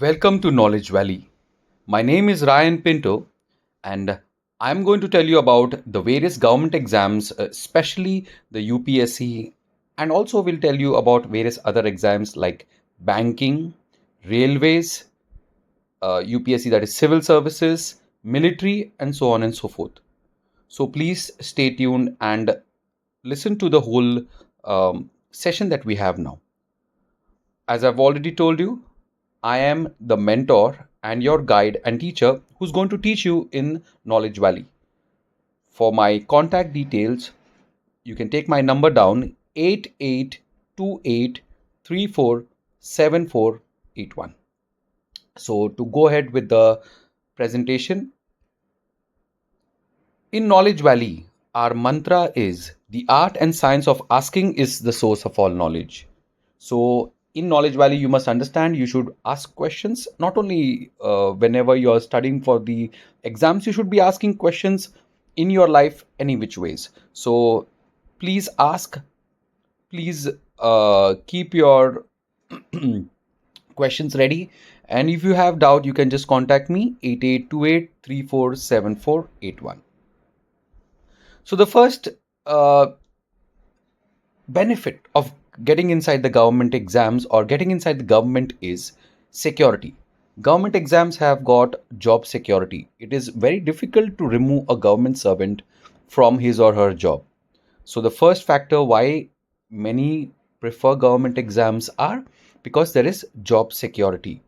Welcome to Knowledge Valley. My name is Ryan Pinto, and I'm going to tell you about the various government exams, especially the UPSC, and also will tell you about various other exams like banking, railways, UPSC, that is civil services, military, and so on and so forth. So please stay tuned and listen to the whole session that we have now. As I've already told you, I am the mentor and your guide and teacher who's going to teach you in Knowledge Valley. For my contact details, you can take my number down 8828347481. So, to go ahead with the presentation, in Knowledge Valley, our mantra is the art and science of asking is the source of all knowledge. So, in Knowledge Valley, you must understand you should ask questions not only whenever you are studying for the exams, you should be asking questions in your life any which ways. So, please ask, please keep your questions ready. And if you have doubt, you can just contact me 8828347481. So, the first uh, benefit of getting inside the government exams or getting inside the government is security. Government exams have got job security. It is very difficult to remove a government servant from his or her job. So, the first factor why many prefer government exams are because there is job security.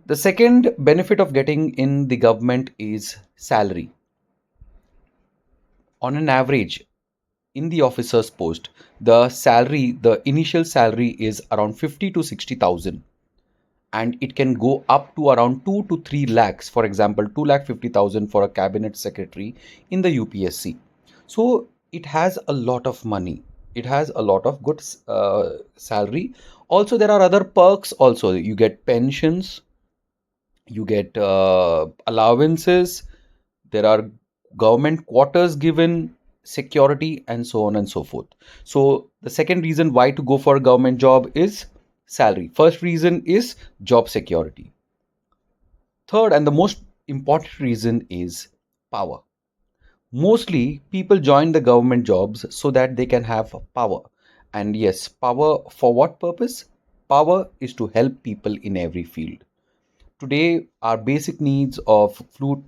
The second benefit of getting in the government is salary. On an average, in the officer's post, the initial salary is around 50 to 60,000, and it can go up to around 2 to 3 lakhs. For example, 2,50,000 for a cabinet secretary in the UPSC. So it has a lot of money. It has a lot of good salary. Also, there are other perks. Also, you get pensions, you get allowances, there are government quarters given, security, and so on and so forth. So the second reason why to go for a government job is salary. First reason is job security. Third and the most important reason is power. Mostly people join the government jobs so that they can have power. And yes, power for what purpose? Power is to help people in every field. Today, our basic needs of food,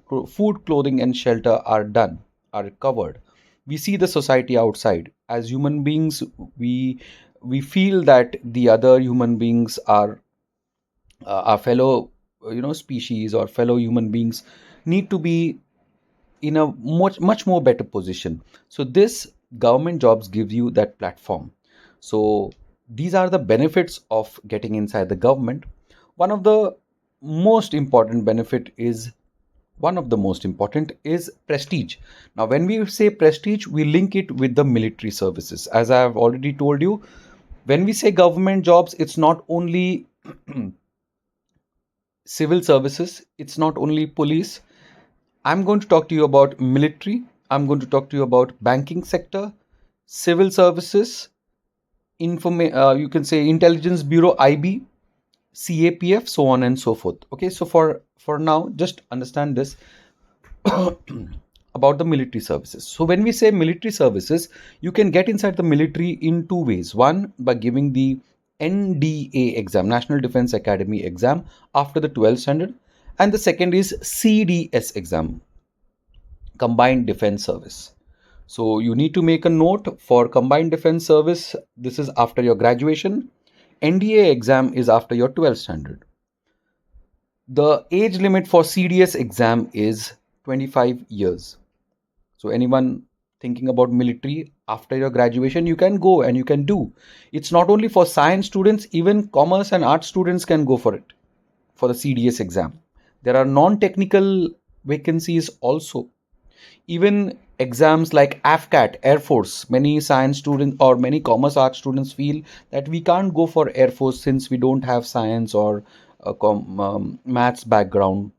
clothing, and shelter are done, are covered. We see the society outside. As human beings, we we feel that the other human beings are our fellow, species or fellow human beings need to be in a much more better position. So this government jobs give you that platform. So these are the benefits of getting inside the government. One of the most important benefit is one of the most important is prestige. Now when we say prestige, we link it with the military services. As I have already told you, when we say government jobs, it's not only civil services, it's not only police. I'm going to talk to you about military. I'm going to talk to you about banking sector, civil services, you can say intelligence bureau, IB, CAPF, so on and so forth. Okay, so for now, just understand this about the military services. So when we say military services, you can get inside the military in two ways. One, by giving the NDA exam, National Defense Academy exam, after the 12th standard, and the second is CDS exam, Combined Defense Service. So you need to make a note for Combined Defense Service. This is after your graduation. NDA exam is after your 12th standard. The age limit for CDS exam is 25 years. So anyone thinking about military after your graduation, you can go and you can do. It's not only for science students, even commerce and art students can go for it, for the CDS exam. There are non-technical vacancies also. Even exams like AFCAT, Air Force, many science students or many commerce art students feel that we can't go for Air Force since we don't have science or maths background.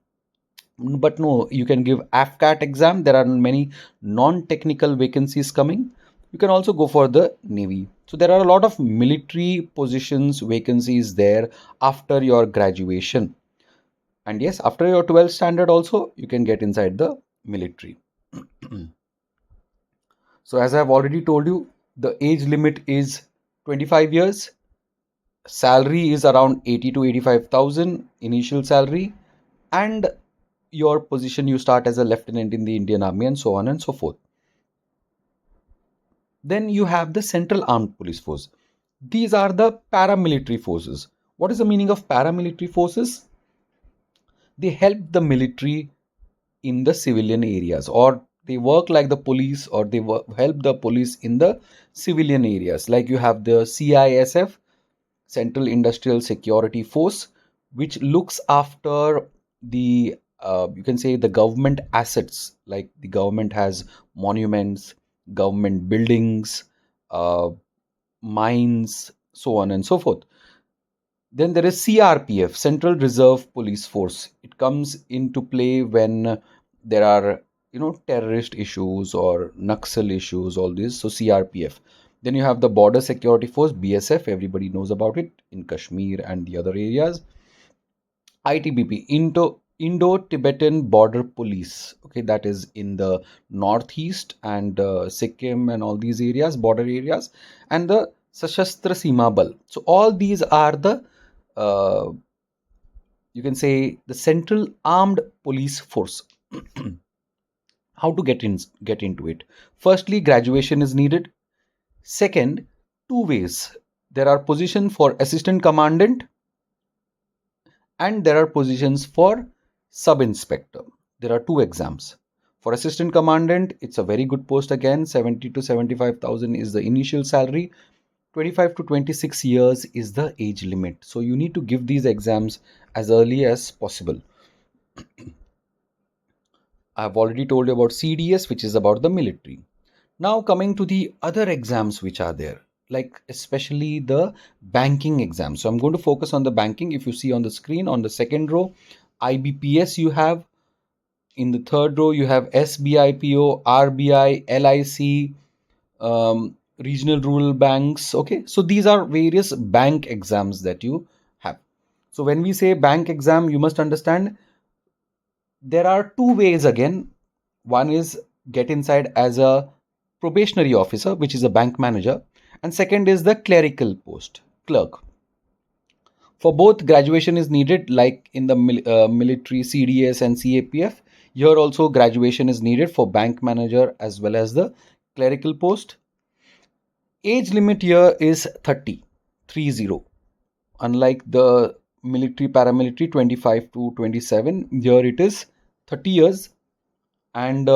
But no, you can give AFCAT exam. There are many non-technical vacancies coming. You can also go for the Navy. So there are a lot of military positions, vacancies there after your graduation. And yes, after your 12th standard also, you can get inside the military. So as I've already told you, the age limit is 25 years. Salary is around 80 to 85,000 initial salary, and your position, you start as a lieutenant in the Indian Army, and so on and so forth. Then you have the Central Armed Police Force. These are the paramilitary forces. What is the meaning of paramilitary forces? They help the military in the civilian areas, or they work like the police, or they help the police in the civilian areas. Like you have the CISF, Central Industrial Security Force, which looks after the you can say the government assets. Like the government has monuments, government buildings, uh, mines, so on and so forth. Then there is CRPF, Central Reserve Police Force. It comes into play when there are, terrorist issues or Naxal issues, all this. So CRPF. Then you have the Border Security Force, BSF. Everybody knows about it in Kashmir and the other areas. ITBP, Indo-Tibetan Border Police. Okay, that is in the northeast and Sikkim and all these areas, border areas, and the Sashastra Seema Bal. So all these are the uh, you can say the Central Armed Police Force. How to get into it? Firstly, graduation is needed. Second, two ways. There are positions for assistant commandant, and there are positions for sub inspector. There are two exams. For assistant commandant, it's a very good post again. 70 to 75,000 is the initial salary. 25 to 26 years is the age limit. So you need to give these exams as early as possible. I've already told you about CDS, which is about the military. Now, coming to the other exams which are there, like especially the banking exam. So, I'm going to focus on the banking. If you see on the screen on the second row, IBPS you have. In the third row, you have SBIPO, RBI, LIC, regional rural banks. Okay, so these are various bank exams that you have. So, when we say bank exam, you must understand there are two ways again. One is get inside as a probationary officer, which is a bank manager, and second is the clerical post, clerk. For both, graduation is needed, like in the military CDS and CAPF. Here also graduation is needed for bank manager as well as the clerical post. Age limit here is 30, 30. Unlike the military paramilitary 25 to 27, here it is 30 years, and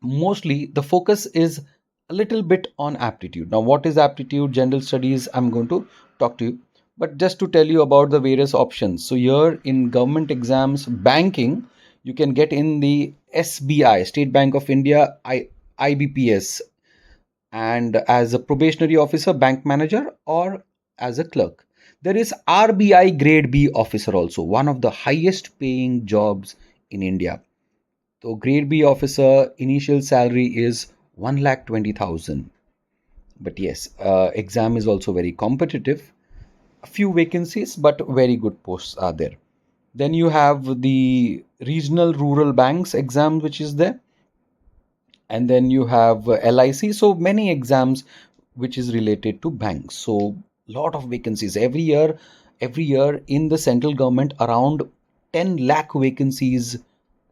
mostly the focus is a little bit on aptitude. Now, what is aptitude? General studies, I'm going to talk to you. But just to tell you about the various options. So, here in government exams, banking, you can get in the SBI, State Bank of India, IBPS, and as a probationary officer, bank manager, or as a clerk. There is RBI Grade B officer also, one of the highest paying jobs in India. So grade B officer initial salary is 1,20,000. But yes, exam is also very competitive. A few vacancies, but very good posts are there. Then you have the regional rural banks exam, which is there, and then you have LIC. So many exams which is related to banks. So lot of vacancies every year. Every year in the central government, around 10 lakh vacancies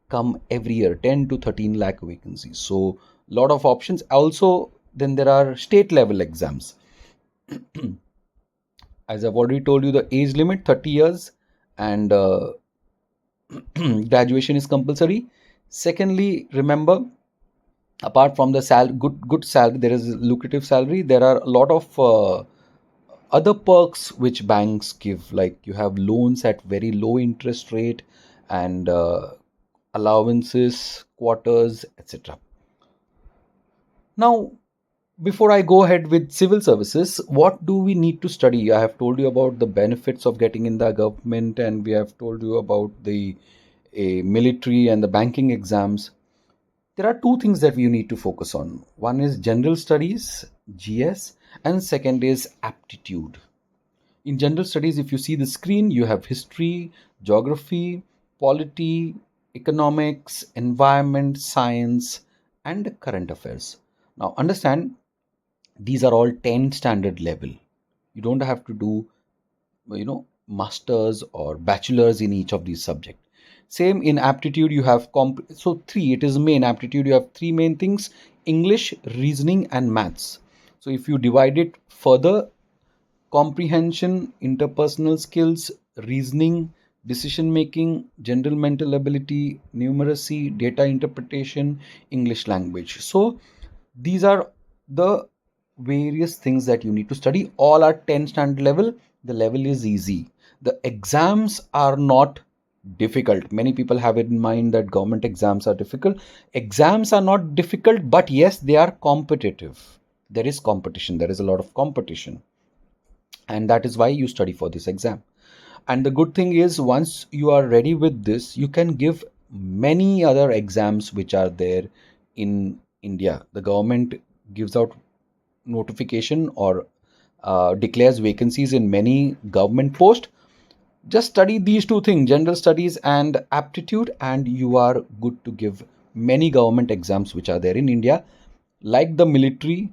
come every year, 10 to 13 lakh vacancies. So lot of options. Also, then there are state level exams. As I've already told you, the age limit 30 years, and graduation is compulsory. Secondly, remember, apart from the good salary, there is lucrative salary. There are a lot of other perks which banks give, like you have loans at very low interest rate, and allowances, quarters, etc. Now, before I go ahead with civil services, what do we need to study? I have told you about the benefits of getting in the government, and we have told you about the military and the banking exams. There are two things that you need to focus on. One is general studies, GS, and second is aptitude. In general studies, if you see the screen, you have history, geography, polity, economics, environment, science, and current affairs. Now, understand these are all 10 standard level. You don't have to do, masters or bachelors in each of these subjects. Same in aptitude, you have so three, it is main aptitude, you have three main things: English, reasoning, and maths. So if you divide it further, comprehension, interpersonal skills, reasoning, decision making, general mental ability, numeracy, data interpretation, English language. So these are the various things that you need to study. All are 10 standard level. The level is easy. The exams are not difficult. Many people have it in mind that government exams are difficult. Exams are not difficult, but yes, they are competitive. There is competition. There is a lot of competition, and that is why you study for this exam. And the good thing is, once you are ready with this, you can give many other exams which are there in India. The government gives out notification or declares vacancies in many government posts. Just study these two things, general studies and aptitude, and you are good to give many government exams which are there in India, like the military,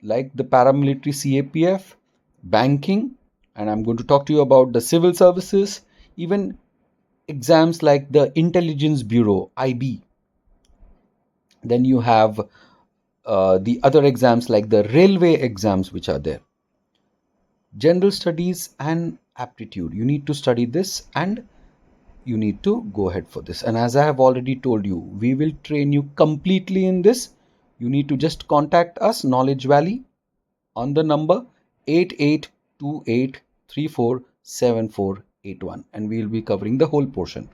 like the paramilitary, CAPF, banking, and I'm going to talk to you about the civil services, even exams like the Intelligence Bureau, IB. Then you have the other exams like the railway exams which are there. General studies and aptitude. You need to study this and you need to go ahead for this. And as I have already told you, we will train you completely in this. You need to just contact us, Knowledge Valley, on the number 8828347481, and we will be covering the whole portion.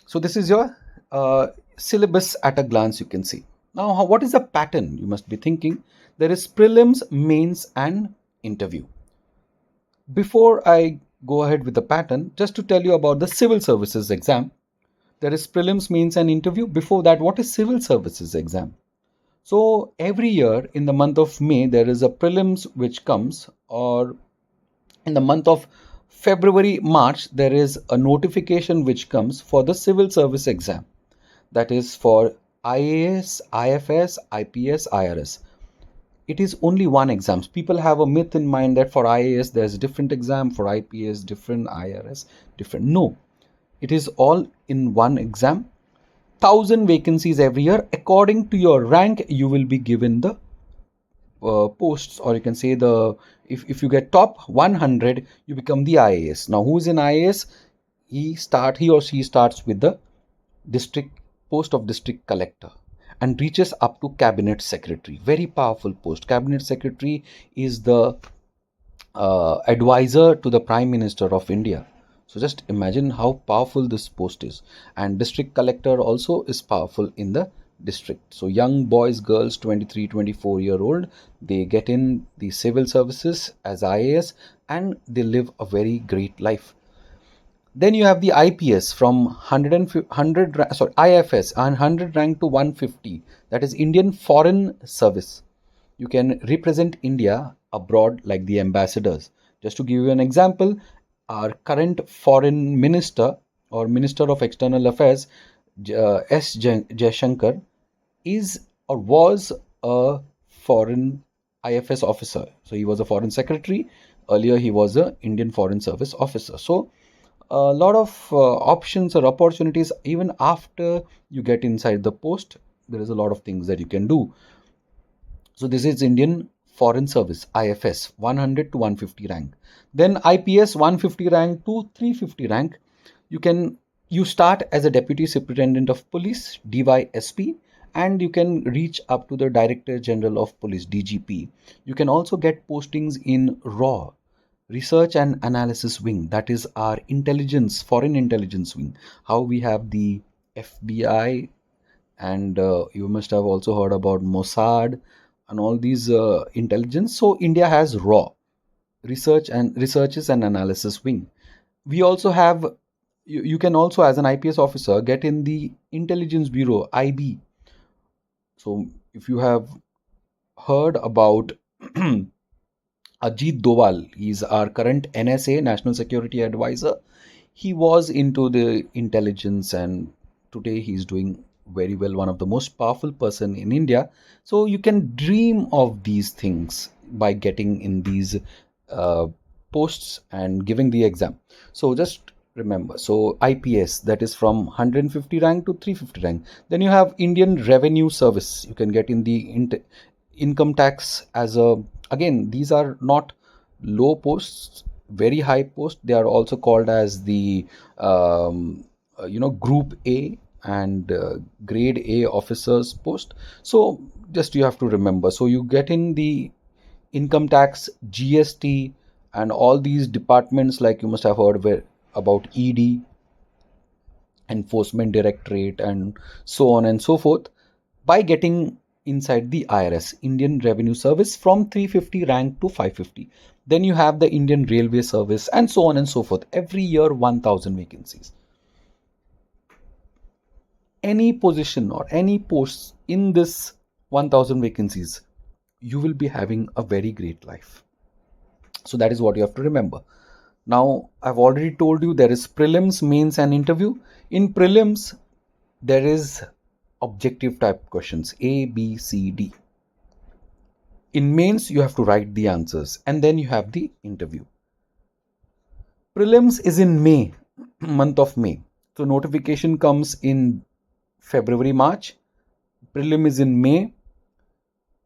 So this is your syllabus at a glance, you can see. Now, what is the pattern? You must be thinking. There is prelims, mains, and interview. Before I go ahead with the pattern, just to tell you about the civil services exam. There is prelims, mains, and interview. Before that, what is civil services exam? So every year in the month of May, there is a prelims which comes, or in the month of February, March, there is a notification which comes for the civil service exam. That is for IAS, IFS, IPS, IRS. It is only one exam. People have a myth in mind that for IAS there's a different exam, for IPS different, IRS different. No, it is all in one exam. 1,000 vacancies every year. According to your rank, you will be given the posts, or you can say the, if you get top 100, you become the IAS. Now who's in IAS? He or she starts with the district post of district collector and reaches up to cabinet secretary. Very powerful post. Cabinet secretary is the advisor to the prime minister of India. So just imagine how powerful this post is. And district collector also is powerful in the district. So young boys, girls, 23, 24-year-old, they get in the civil services as IAS and they live a very great life. Then you have the IPS from 100, IFS, 100 rank to 150. That is Indian Foreign Service. You can represent India abroad like the ambassadors. Just to give you an example, our current foreign minister or minister of external affairs, S. Jaishankar, is or was a foreign IFS officer. So he was a foreign secretary. Earlier he was a Indian Foreign Service officer. So a lot of options or opportunities even after you get inside the post. There is a lot of things that you can do. So this is Indian Foreign Service, IFS, 100 to 150 rank. Then IPS, 150 rank to 350 rank. You start as a Deputy Superintendent of Police, DYSP, and you can reach up to the Director General of Police, DGP. You can also get postings in RAW, Research and Analysis Wing. That is our intelligence, foreign intelligence wing. How we have the FBI, and you must have also heard about Mossad and all these intelligence. So India has RAW, Researches and Analysis Wing. We also have You can also, as an IPS officer, get in the Intelligence Bureau, IB. So if you have heard about Ajit Doval, he's our current NSA, National Security Advisor. He was into the intelligence, and today he's doing very well, one of the most powerful person in India. So you can dream of these things by getting in these uh, posts and giving the exam. So just remember, so IPS, that is from 150 rank to 350 rank. Then you have Indian Revenue Service, you can get in the income tax. As a, again, these are not low posts, very high posts. They are also called as the group A and grade A officers post. So just you have to remember, so you get in the income tax, GST, and all these departments, like you must have heard about ED, Enforcement Directorate, and so on and so forth, by getting inside the IRS, Indian Revenue Service, from 350 rank to 550. Then you have the Indian Railway Service, and so on and so forth. Every year, 1000 vacancies. Any position or any posts in this 1000 vacancies, you will be having a very great life. So that is what you have to remember. Now, I've already told you there is prelims, mains, and interview. In prelims, there is objective type questions A, B, C, D. In mains, you have to write the answers, and then you have the interview. Prelims is in May, month of May. So notification comes in February, March. Prelim is in May.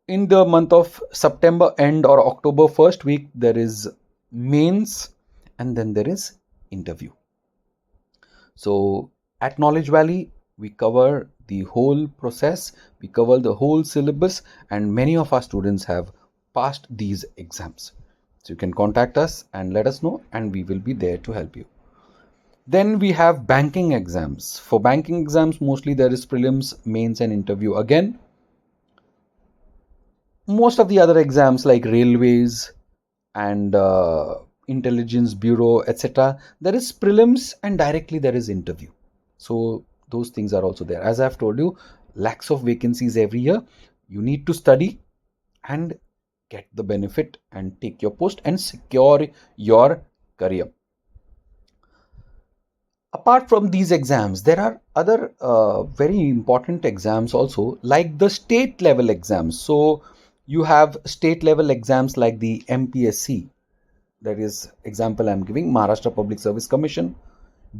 In the month of September end or October first week, there is mains, and then there is interview. So at Knowledge Valley, we cover the whole process, we cover the whole syllabus, and many of our students have passed these exams. So you can contact us and let us know, and we will be there to help you. Then we have banking exams. For banking exams, mostly there is prelims, mains, and interview. Again, most of the other exams like railways and intelligence bureau, etc., there is prelims and directly there is interview. So those things are also there. As I've told you, lakhs of vacancies every year. You need to study and get the benefit and take your post and secure your career. Apart from these exams, there are other very important exams also, like the state level exams. So you have state level exams like the MPSC, that is, example I'm giving, Maharashtra Public Service Commission,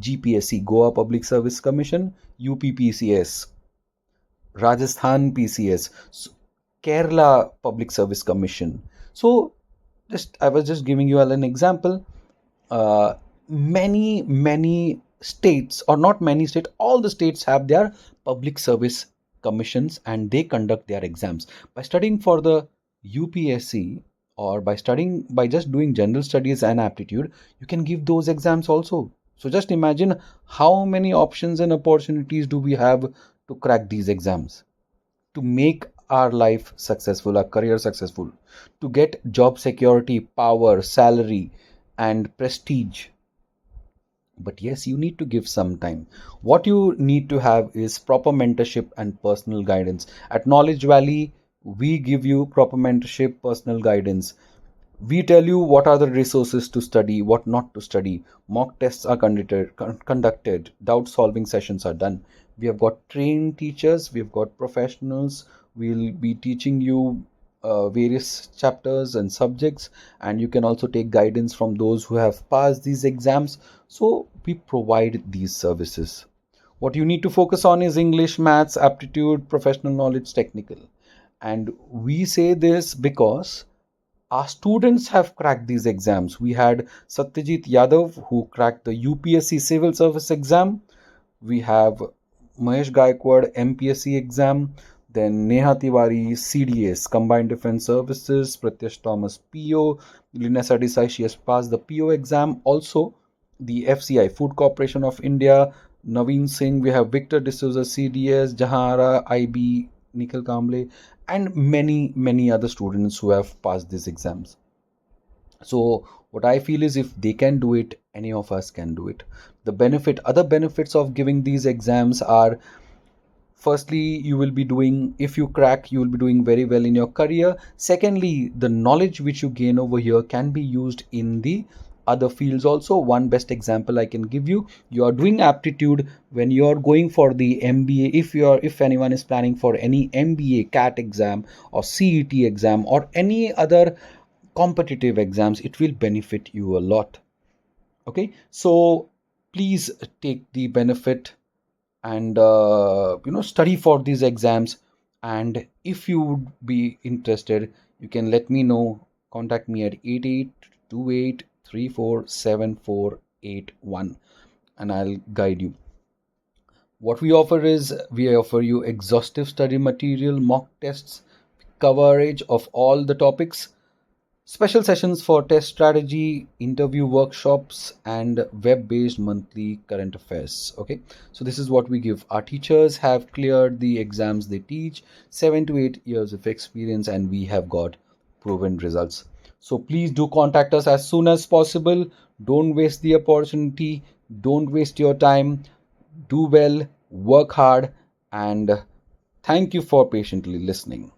GPSC, Goa Public Service Commission, UPPCS, Rajasthan PCS, Kerala Public Service Commission. So just I was just giving you all an example. Many states, or not many states, all the states have their public service commissions, and they conduct their exams. By studying for the UPSC, or by just doing general studies and aptitude, you can give those exams also. So just imagine how many options and opportunities do we have to crack these exams, to make our life successful, our career successful, to get job security, power, salary, and prestige. But yes, you need to give some time. What you need to have is proper mentorship and personal guidance. At Knowledge Valley, we give you proper mentorship, personal guidance. We tell you what are the resources to study, what not to study. Mock tests are conducted, doubt solving sessions are done. We have got trained teachers, we have got professionals. We'll be teaching you various chapters and subjects, and you can also take guidance from those who have passed these exams. So we provide these services. What you need to focus on is English, maths, aptitude, professional knowledge, technical. And we say this because our students have cracked these exams. We had Satyajit Yadav, who cracked the UPSC Civil Service exam. We have Mahesh Gaikwad, MPSC exam. Then Neha Tiwari, CDS, Combined Defense Services. Pratyash Thomas, PO. Linessa Desai, she has passed the PO exam. Also, the FCI, Food Corporation of India. Naveen Singh, we have Victor D'Souza, CDS, Jahara, IB, Nikhil Kamble, and many other students who have passed these exams. So what I feel is, if they can do it, any of us can do it. Other benefits of giving these exams are, firstly, you will be doing, if you crack, you will be doing very well in your career. Secondly, the knowledge which you gain over here can be used in the other fields also. One best example I can give you, you are doing aptitude. When you are going for the MBA, if anyone is planning for any MBA CAT exam or CET exam or any other competitive exams, it will benefit you a lot. Okay, so please take the benefit and study for these exams. And if you would be interested, you can let me know. Contact me at 8828347481, and I'll guide you. What we offer is, we offer you exhaustive study material, mock tests, coverage of all the topics, special sessions for test strategy, interview workshops, and web based monthly current affairs. Okay, so this is what we give. Our teachers have cleared the exams they teach, 7 to 8 years of experience, and we have got proven results. So please do contact us as soon as possible. Don't waste the opportunity, don't waste your time. Do well, work hard, and thank you for patiently listening.